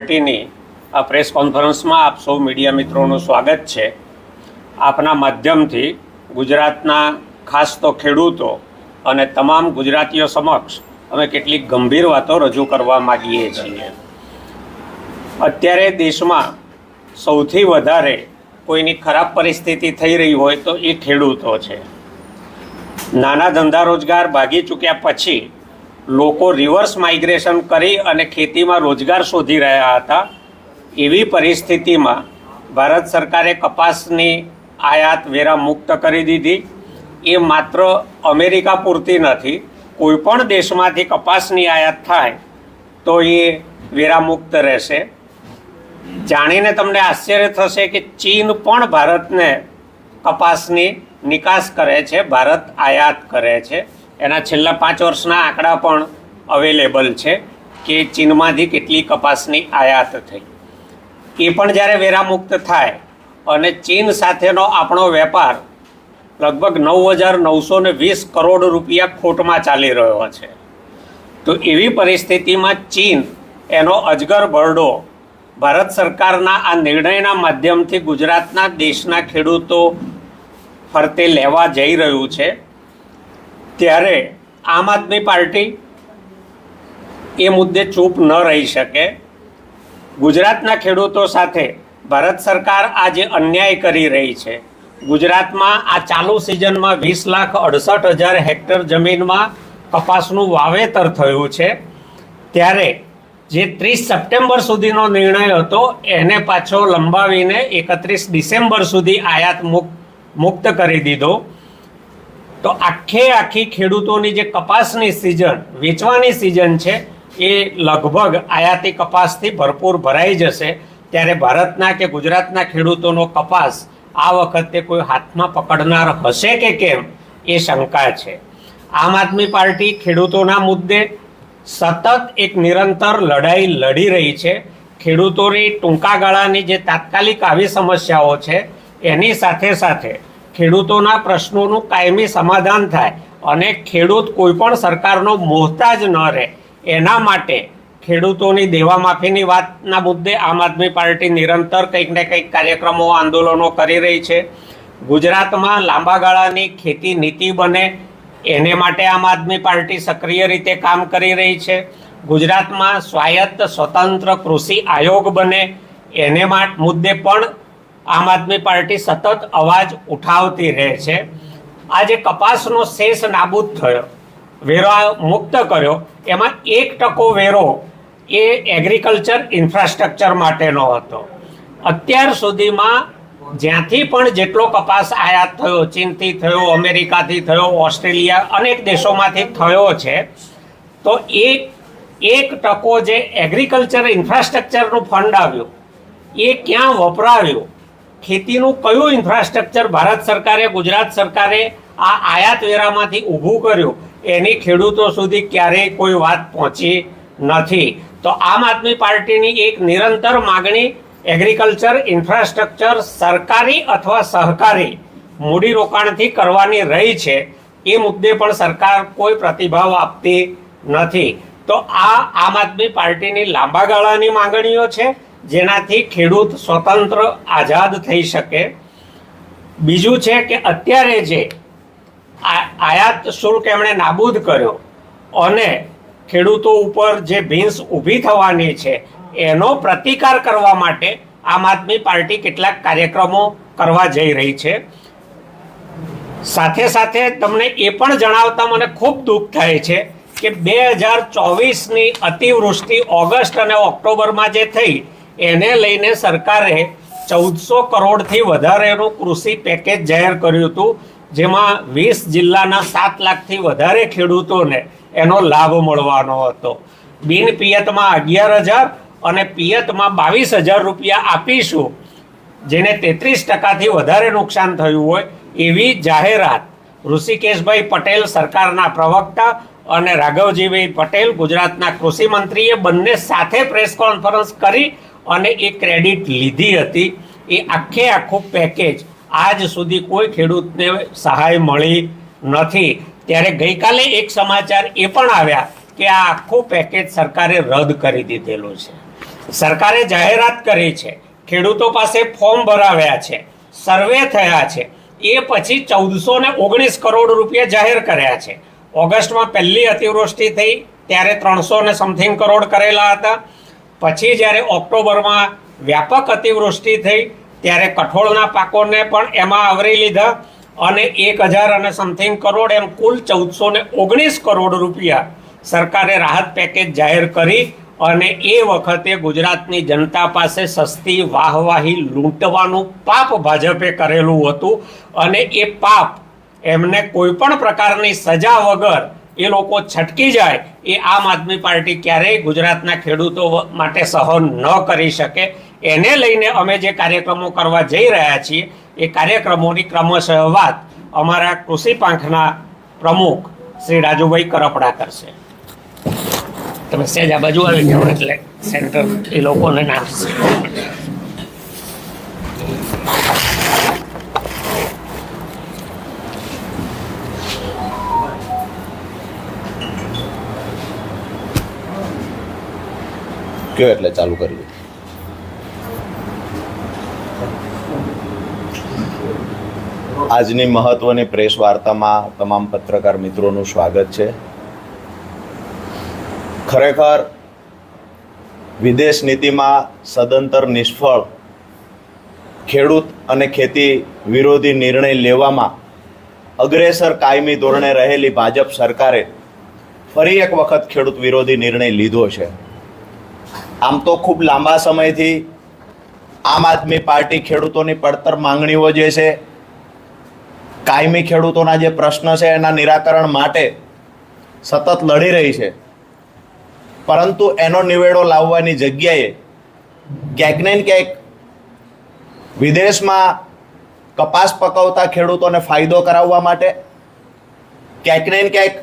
પાર્ટીની આ પ્રેસ કોન્ફરન્સમાં આપ સૌ મીડિયા મિત્રોનું સ્વાગત છે। આપના માધ્યમથી ગુજરાતના ખાસ તો ખેડૂતો અને તમામ ગુજરાતીઓ સમક્ષ અમે કેટલીક ગંભીર વાતો રજૂ કરવા માગીએ છીએ। અત્યારે દેશમાં સૌથી વધારે કોઈની ખરાબ પરિસ્થિતિ થઈ રહી હોય તો એ ખેડૂતો છે। નાના ધંધા રોજગાર ભાગી ચૂક્યા પછી લોકો રિવર્સ માઇગ્રેશન કરી અને ખેતીમાં રોજગાર શોધી રહ્યા હતા। એવી પરિસ્થિતિમાં ભારત સરકારે કપાસની આયાત વેરા મુક્ત કરી દીધી। એ માત્ર અમેરિકા પૂરતી નથી, કોઈપણ દેશમાંથી કપાસની આયાત થાય તો એ વેરા મુક્ત રહેશે। જાણીને તમને આશ્ચર્ય થશે કે ચીન પણ ભારતને કપાસની નિકાસ કરે છે, ભારત આયાત કરે છે। એના છેલ્લા 5 વર્ષના આંકડા પણ અવેલેબલ છે કે ચીનમાંથી કેટલી કપાસની આયાત થઈ। એ પણ જ્યારે વેરામુક્ત થાય અને ચીન સાથેનો આપણો વેપાર લગભગ 9,920 કરોડ રૂપિયા ખોટમાં ચાલી રહ્યો છે, તો એવી પરિસ્થિતિમાં ચીન એનો અજગર ભરડો ભારત સરકારના આ નિર્ણયના માધ્યમથી ગુજરાતના દેશના ખેડૂતો ફરતે લેવા જઈ રહ્યું છે। ત્યારે આમ આદમી પાર્ટી એ મુદ્દે ચૂપ ન રહી શકે। ગુજરાતના ખેડૂતો સાથે ભારત સરકાર આજે અન્યાય કરી રહી છે। ગુજરાતમાં આ ચાલુ સિઝનમાં 20,68,000 હેક્ટર જમીનમાં કપાસનું વાવેતર થયું છે, ત્યારે જે 30 સપ્ટેમ્બર સુધીનો નિર્ણય હતો એને પાછો લંબાવીને 31 ડિસેમ્બર સુધી આયાત મુક્ત કરી દીધો। તો આખી ખેડૂતોની જે કપાસની સિઝન, વેચવાની સિઝન છે, એ લગભગ આયાતી કપાસથી ભરપૂર ભરાઈ જશે। ત્યારે ભારતના કે ગુજરાતના ખેડૂતોનો કપાસ આ વખતે કોઈ હાથમાં પકડનાર હશે કે કેમ એ શંકા છે। આમ આદમી પાર્ટી ખેડૂતોના મુદ્દે સતત એક નિરંતર લડાઈ લડી રહી છે। ખેડૂતોની ટૂંકા ગાળાની જે તાત્કાલિક આવી સમસ્યાઓ છે એની સાથે સાથે ખેડૂતોના પ્રશ્નોનું કાયમી સમાધાન થાય અને ખેડૂત કોઈ પણ સરકારનો મોહતાજ ન રહે, એના માટે ખેડૂતોની દેવા માફીની વાતના મુદ્દે આમ આદમી પાર્ટી નિરંતર કંઈક ને કંઈક કાર્યક્રમો, આંદોલનો કરી રહી છે। ગુજરાતમાં લાંબા ગાળાની ખેતી નીતિ બને એને માટે આમ આદમી પાર્ટી સક્રિય રીતે કામ કરી રહી છે। ગુજરાતમાં સ્વાયત્ત સ્વતંત્ર કૃષિ આયોગ બને એને મુદ્દે પણ આમ આદમી પાર્ટી સતત અવાજ ઉઠાવતી રહે છે। આ જે કપાસનો શેષ નાબૂદ થયો, વેરો મુક્ત કર્યો, એમાં 1% વેરો એ એગ્રીકલ્ચર ઇન્ફ્રાસ્ટ્રક્ચર માટેનો હતો। અત્યાર સુધીમાં જ્યાંથી પણ જેટલો કપાસ આયાત થયો, ચીનથી થયો, અમેરિકાથી થયો, ઓસ્ટ્રેલિયા, અનેક દેશોમાંથી થયો છે, તો એ 1% જે એગ્રીકલ્ચર ઇન્ફ્રાસ્ટ્રક્ચરનું ફંડ આવ્યું એ ક્યાં વપરાવ્યું, ખેતીનું કયું ઇન્ફ્રાસ્ટ્રક્ચર ભારત સરકારે, ગુજરાત સરકારે આ આયાત વેરામાંથી ઊભું કર્યું, એની ખેડૂતો સુધી ક્યારેય કોઈ વાત પહોંચી નથી। તો આમ આદમી પાર્ટીની એક નિરંતર માગણી એગ્રીકલ્ચર ઇન્ફ્રાસ્ટ્રક્ચર સરકારી અથવા સહકારી મૂડીરોકાણથી કરવાની રહી છે। એ મુદ્દે પણ સરકાર કોઈ પ્રતિભાવ આપતી નથી। તો આ આમ આદમી પાર્ટીની લાંબા ગાળાની માંગણીઓ છે, જેનાથી ખેડૂત સ્વતંત્ર આઝાદ થઈ શકે। બીજું છે કે અત્યારે જે આયાત શુલ્ક એમણે નાબૂદ કર્યો અને ખેડૂતો ઉપર જે ભીંસ ઊભી થવાની છે એનો પ્રતિકાર કરવા માટે આમ આદમી પાર્ટી કેટલાક કાર્યક્રમો કરવા જઈ રહી છે। સાથે સાથે તમને એ પણ જણાવતા મને ખૂબ દુઃખ થાય છે કે 2024ની અતિવૃષ્ટિ ઓગસ્ટ અને ઓક્ટોબરમાં જે થઈ એને લઈને સરકારે 1400 કરોડથી વધારેનું કૃષિ પેકેજ જાહેર કર્યું હતું, જેમાં 20 જિલ્લાના 7 લાખથી વધારે ખેડૂતોને એનો લાભ મળવાનો હતો। બિન પિયતમાં 11,000 અને પિયતમાં 22,000 રૂપિયા આપીશું, જેને 33%થી વધારે નુકસાન થયું હોય એવી જાહેરાત ઋષિકેશભાઈ પટેલ, સરકારના પ્રવક્તા, અને રાઘવજીભાઈ પટેલ, ગુજરાતના કૃષિ મંત્રીએ બંને સાથે પ્રેસ કોન્ફરન્સ કરી અને એ ક્રેડિટ લીધી હતી। એ આખું પેકેજ આજ સુધી કોઈ ખેડૂતને સહાય મળી નથી। ત્યારે ગઈકાલે એક સમાચાર એ પણ આવ્યા કે આ આખું પેકેજ સરકારે રદ કરી દીધેલું છે। સરકારે જાહેરાત કરી છે, ખેડૂતો પાસે ફોર્મ ભરાવ્યા છે, સર્વે થયા છે, એ પછી 1419 કરોડ રૂપિયા જાહેર કર્યા છે. ઓગસ્ટમાં પહેલી અતિવૃષ્ટિ થઈ ત્યારે 300 ને સમથિંગ કરોડ કરેલા હતા. પછી જ્યારે ઓક્ટોબરમાં વ્યાપક અતિવૃષ્ટિ થઈ ત્યારે કઠોળના પાકોને પણ એમાં આવરી લીધા અને 1000 અને સમથિંગ કરોડ, એમ કુલ 1419 કરોડ રૂપિયા સરકારે રાહત પેકેજ જાહેર કરી. અને એ વખતે ગુજરાતની જનતા પાસે સસ્તી વાહવાહી લૂંટવાનું પાપ ભાજપે કરેલું હતું. અને એ પાપ એમને કોઈ પણ પ્રકારની સજા વગર એ લોકો છટકી જાય એ આમ આદમી પાર્ટી ક્યારેય ગુજરાતના ખેડૂતો માટે સહન ન કરી શકે. એને લઈને અમે જે કાર્યક્રમો કરવા જઈ રહ્યા છીએ એ કાર્યક્રમોની ક્રમશઃ વાત અમારા કૃષિ પાંખના પ્રમુખ શ્રી રાજુભાઈ કરપડા કરશે. તમે સહેજ આ બાજુ આવી જાઓ એટલે સેન્ટર એ લોકોને નાખશે. કયો એટલે ચાલુ કરીએ. આજની મહત્વની પ્રેસ વાર્તામાં તમામ પત્રકાર મિત્રોનું સ્વાગત છે. ખરેખર વિદેશ નીતિમાં સદંતર નિષ્ફળ ખેડૂત અને ખેતી વિરોધી નિર્ણય લેવામાં અગ્રેસર કાયમી ધોરણે રહેલી ભાજપ સરકારે ફરી એક વખત ખેડૂત વિરોધી નિર્ણય લીધો છે. આમ તો ખૂબ લાંબા સમયથી આમ આદમી પાર્ટી ખેડૂતોની પડતર માંગણીઓ જે છે, કાયમી ખેડૂતોના જે પ્રશ્ન છે એના નિરાકરણ માટે સતત લડી રહી છે. પરંતુ એનો નિવેડો લાવવાની જગ્યાએ ક્યાંક ને ક્યાંક વિદેશમાં કપાસ પકવતા ખેડૂતોને ફાયદો કરાવવા માટે, ક્યાંક ને ક્યાંક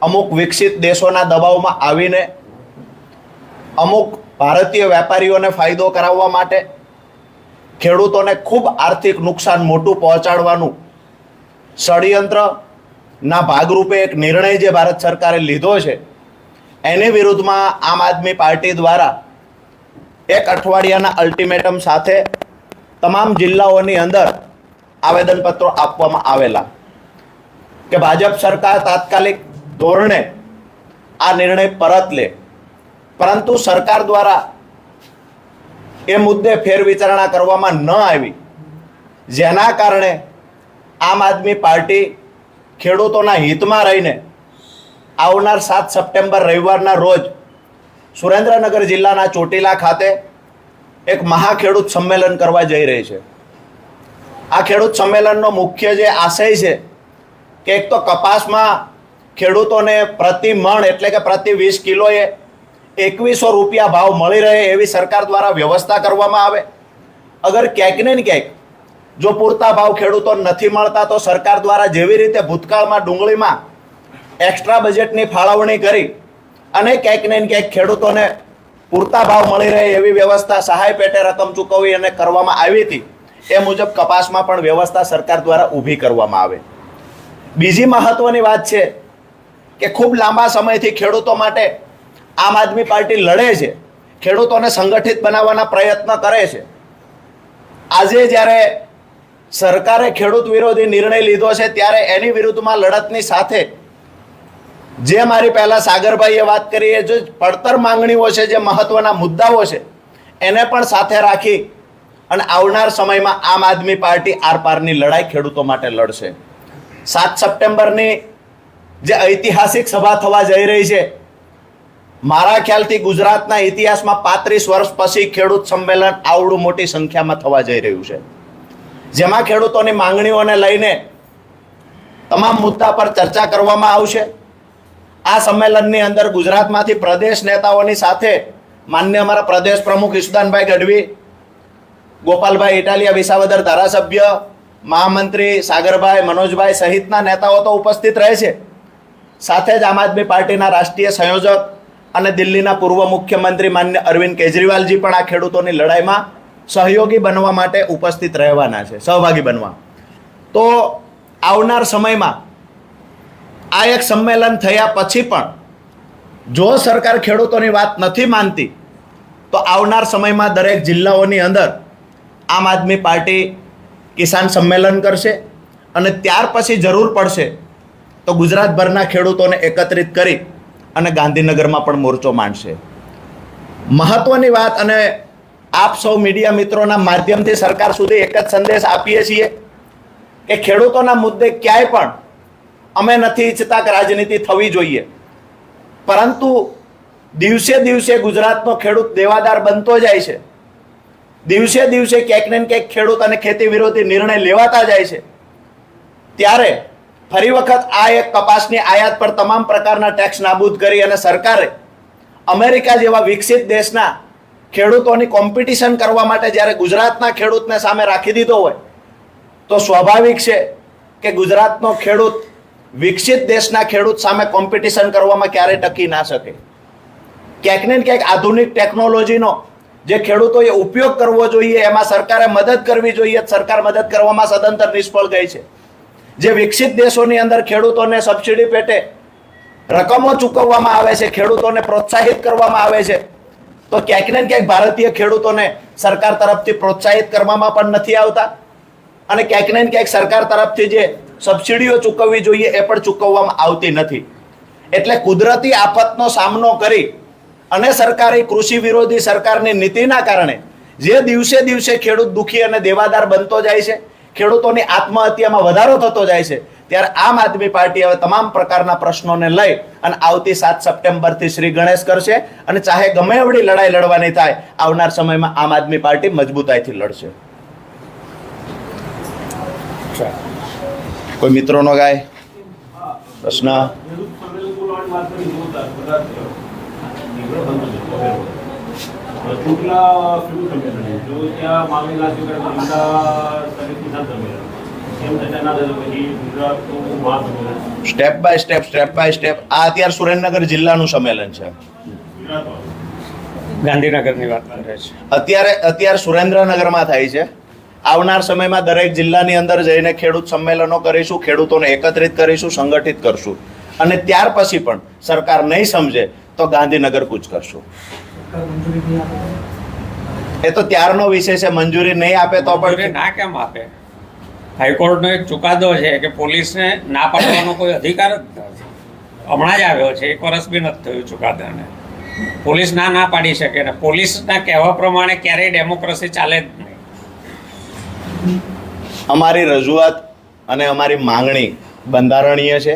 અમુક વિકસિત દેશોના દબાવમાં આવીને અમુક ભારતીય વેપારીઓને ફાયદો કરાવવા માટે, ખેડૂતોને ખૂબ આર્થિક નુકસાન મોટું પહોંચાડવાનું ષડયંત્રના ભાગરૂપે એક નિર્ણય જે ભારત સરકારે લીધો છે, એની વિરુદ્ધમાં આમ આદમી પાર્ટી દ્વારા એક અઠવાડિયાના અલ્ટિમેટમ સાથે તમામ જિલ્લાઓની અંદર આવેદનપત્રો આપવામાં આવેલા કે ભાજપ સરકાર તાત્કાલિક ધોરણે આ નિર્ણય પરત લે. પરંતુ સરકાર દ્વારા એ મુદ્દે ફેરવિચારણા કરવામાં ન આવી, જેના કારણે આમ આદમી પાર્ટી ખેડૂતોના હિતમાં રહીને આવનાર 7 સપ્ટેમ્બર રવિવારના રોજ સુરેન્દ્રનગર જિલ્લાના ચોટીલા ખાતે એક મહાખેડૂત સંમેલન કરવા જઈ રહી છે. આ ખેડૂત સંમેલનનો મુખ્ય જે આશય છે કે એક તો કપાસમાં ખેડૂતોને પ્રતિ મણ એટલે કે પ્રતિ 20 કિલોએ 2100 રૂપિયા ભાવ મળી રહે એવી સરકાર દ્વારા વ્યવસ્થા કરવામાં આવે. અગર ક્યાંક ને ક્યાંક જો પૂરતા ભાવ ખેડૂતો નથી મળતા તો સરકાર દ્વારા જેવી રીતે ભૂતકાળમાં ડુંગળીમાં એક્સ્ટ્રા બજેટની ફાળવણી કરી અને ક્યાંક ને ક્યાંક ખેડૂતોને પૂરતા ભાવ મળી રહે એવી વ્યવસ્થા સહાય પેટે રકમ ચૂકવવી અને કરવામાં આવી હતી, એ મુજબ કપાસમાં પણ વ્યવસ્થા સરકાર દ્વારા ઊભી કરવામાં આવે. બીજી મહત્વની વાત છે કે ખૂબ લાંબા સમયથી ખેડૂતો માટે આમ આદમી પાર્ટી લડે છે, ખેડૂતોને સંગઠિત બનાવવાના પ્રયત્ન કરે છે. આજે જ્યારે સરકારે ખેડૂત વિરોધી નિર્ણય લીધો છે ત્યારે એની વિરુદ્ધમાં લડતની સાથે જે મારી પહેલા સાગરભાઈએ વાત કરી, એ જે પડતર માંગણીઓ છે, જે મહત્વના મુદ્દાઓ છે, એને પણ સાથે રાખી અને આવનાર સમયમાં આમ આદમી પાર્ટી આરપારની લડાઈ ખેડૂતો માટે લડશે. 7 સપ્ટેમ્બરની જે ઐતિહાસિક સભા થવા જઈ રહી છે, મારા ખ્યાલથી ગુજરાતના ઇતિહાસમાં 35 વર્ષ પછી ખેડૂત સંમેલન આવડું મોટી સંખ્યામાં થવા જઈ રહ્યું છે, જેમાં ખેડૂતોની માંગણીઓને લઈને તમામ મુદ્દા પર ચર્ચા કરવામાં આવશે. આ સંમેલનની અંદર ગુજરાતમાંથી પ્રદેશ નેતાઓની સાથે માન્ય અમારા પ્રદેશ પ્રમુખ ઈશુદાનભાઈ ગઢવી, ગોપાલભાઈ ઇટાલિયા વિસાવદર ધારાસભ્ય, મહામંત્રી સાગરભાઈ, મનોજભાઈ સહિતના નેતાઓ તો ઉપસ્થિત રહે છે. સાથે જ આમ આદમી પાર્ટીના રાષ્ટ્રીય સંયોજક અને દિલ્હીના પૂર્વ મુખ્યમંત્રી માન્ય અરવિંદ કેજરીવાલજી પણ આ ખેડૂતોની લડાઈમાં સહયોગી બનવા માટે ઉપસ્થિત રહેવાના છે, સહભાગી બનવા. તો આવનાર સમયમાં આ એક સંમેલન થયા પછી પણ જો સરકાર ખેડૂતોની વાત નથી માનતી તો આવનાર સમયમાં દરેક જિલ્લાઓની અંદર આમ આદમી પાર્ટી કિસાન સંમેલન કરશે અને ત્યાર પછી જરૂર પડશે તો ગુજરાતભરના ખેડૂતોને એકત્રિત કરી અને ગાંધીનગરમાં પણ મોરચો માંડશે. મહત્વની વાત, અને આપ સૌ મીડિયા મિત્રોના માધ્યમથી સરકાર સુધી એક જ સંદેશ આપીએ છીએ કે ખેડૂતોના મુદ્દે ક્યાંય પણ અમે નથી ઈચ્છતા કે રાજનીતિ થવી જોઈએ, પરંતુ દિવસે દિવસે ગુજરાતનો ખેડૂત દેવાદાર બનતો જાય છે. દિવસે દિવસે ક્યાંક ને ક્યાંક ખેડૂત અને ખેતી વિરોધી નિર્ણય લેવાતા જાય છે. ત્યારે ફરી વખત આ એક કપાસની આયાત પર તમામ પ્રકારના ટેક્સ નાબૂદ કરી અને સરકારે અમેરિકા જેવા વિકસિત દેશના ખેડૂતોની કોમ્પિટિશન કરવા માટે જ્યારે ગુજરાતના ખેડૂતને સામે રાખી દીધો હોય તો સ્વાભાવિક છે કે ગુજરાતનો ખેડૂત વિકસિત દેશના ખેડૂત સામે કોમ્પિટિશન કરવામાં ક્યારેય ટકી ના શકે. ક્યાંક ને ક્યાંક આધુનિક ટેકનોલોજીનો જે ખેડૂતોએ ઉપયોગ કરવો જોઈએ એમાં સરકારે મદદ કરવી જોઈએ. સરકાર મદદ કરવામાં સદંતર નિષ્ફળ ગઈ છે. જે વિકસિત દેશોની અંદર ખેડૂતોને સબસિડી પેટે રકમો ચૂકવવામાં આવે છે, ખેડૂતોને પ્રોત્સાહિત કરવામાં આવે છે, તો ક્યાંક ને ક્યાંક ભારતીય ખેડૂતોને સરકાર તરફથી પ્રોત્સાહિત કરવામાં પણ નથી આવતા અને ક્યાંક ને ક્યાંક સરકાર તરફથી જે સબસિડીઓ ચૂકવવી જોઈએ એ પણ ચૂકવવામાં આવતી નથી. એટલે કુદરતી આફતનો સામનો કરી અને સરકારી કૃષિ વિરોધી સરકારની નીતિના કારણે જે દિવસે દિવસે ખેડૂત દુઃખી અને દેવાદાર બનતો જાય છે, ખેડૂતોની આત્મહત્યામાં વધારો થતો જાય છે, ત્યારે આમ આદમી પાર્ટી હવે તમામ પ્રકારના પ્રશ્નોને લઈ અને આવતી 7 સપ્ટેમ્બરથી શ્રી ગણેશ કરશે અને ચાહે ગમે એવડી લડાઈ લડવાની થાય, આવનાર સમયમાં આમ આદમી પાર્ટી મજબૂતાઈથી લડશે. કોઈ મિત્રોનો ગાય પ્રશ્ન? સ્ટેપ બાય સ્ટેપ આ અત્યારે સુરેન્દ્રનગર જિલ્લાનું સંમેલન છે. ગાંધીનગરની વાત કરે છે. અત્યારે સુરેન્દ્રનગરમાં થાય છે. આવનાર સમયમાં દરેક જિલ્લાની અંદર જઈને ખેડૂત સંમેલનો કરીશું, ખેડૂતોને એકત્રિત કરીશું, સંગઠિત કરશું અને ત્યાર પછી પણ સરકાર નહીં સમજે તો ગાંધીનગર કૂચ કરશું. એ તો ત્યારનો વિષય છે. મંજૂરી નહીં આપે તો પણ ના કેમ આપે? હાઈકોર્ટનો એક ચુકાદો છે કે પોલીસને ના પાડવાનો કોઈ અધિકાર જ નથી. હમણાં જ આવ્યો છે, 1 વર્ષ બી નથી થયું ચુકાદાને. પોલીસ ના પાડી શકે ને પોલીસના કહેવા પ્રમાણે ક્યારેય ડેમોક્રેસી ચાલે જ નહીં. અમારી રજૂઆત અને અમારી માંગણી બંધારણીય છે.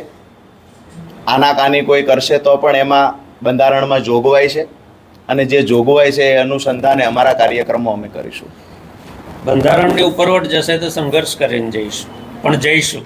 આનાકાની કોઈ કરશે તો પણ એમાં બંધારણમાં જોગવાઈ છે અને જે જોગવાઈ છે એ અનુસંધાને અમારા કાર્યક્રમો અમે કરીશું. બંધારણની ઉપરવટ જશે તો સંઘર્ષ કરીને જઈશું, પણ જઈશું.